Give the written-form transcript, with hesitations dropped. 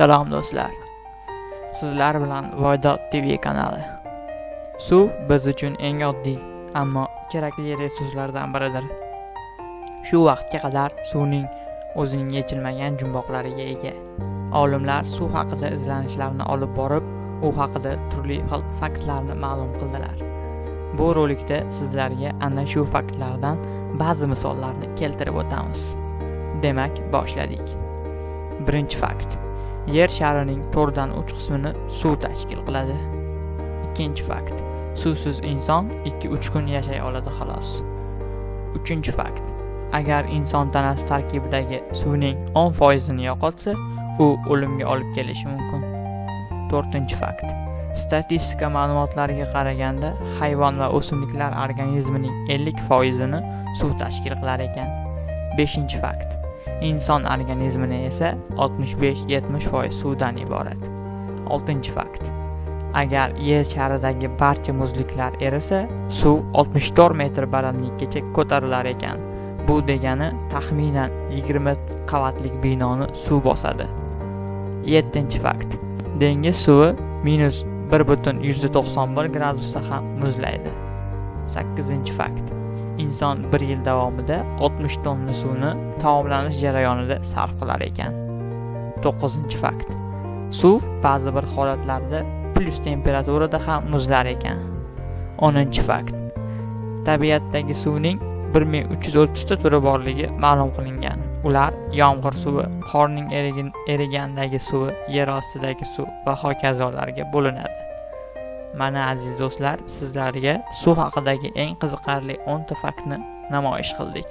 Salom do'stlar. Sizlar bilan Voydod TV kanali. Suv biz uchun eng oddiy, ammo kerakli resurslardan biridir. Shu vaqtga qadar suvning o'zining yechilmagan jumboqlariga ega. Olimlar suv haqida izlanishlarni olib borib, u haqida turli xil faktlarni ma'lum qildilar. Bu rolikda sizlarga ana shu faktlardan ba'zi misollarni keltirib o'tamiz. Demak, boshladik. Birinchi fakt. Yer sharining 4dan 3 qismini suv tashkil qiladi. Ikkinchi fakt. Suvsiz inson 2-3 kun yashay oladi xolos. Uchinchi fakt. Agar inson tanasi tarkibidagi suvning 10% yo'qotsa, u o'limga olib kelishi mumkin. To'rtinchi fakt. Statistika ma'lumotlariga qaraganda, hayvon va o'simliklar organizmining 50%ni suv tashkil qilar ekan. Beshinchi fakt. Inson organizmini esa 65-70% suvdan iborat. Oltinchi fakt. Agar yer sharidagi barcha muzliklar erisa, suv 64 metr balandlikkacha ko'tarilar ekan. Bu degani taxminan 20 qavatlik binoni suv bosadi. 7-chi fakt. Dengiz suvi -1.91 gradusda ham muzlaydi. 8-chi fakt. Inson 1 yil davomida 60 tonna suvni taomlanish jarayonida sarf qilar ekan. 9-chi fakt. Suv ba'zi bir holatlarda plus temperaturada ham muzlar ekan. 10-chi fakt. Tabiatdagi suvning 1330 ta turi borligi ma'lum qilingan. Ular yomg'ir suvi, qorning erigandagi suvi, yer ostidagi suv va hokazolarga bo'linadi. Mana aziz do'stlar, sizlarga suv haqidagi eng qiziqarli 10 ta faktni namoyish qildik.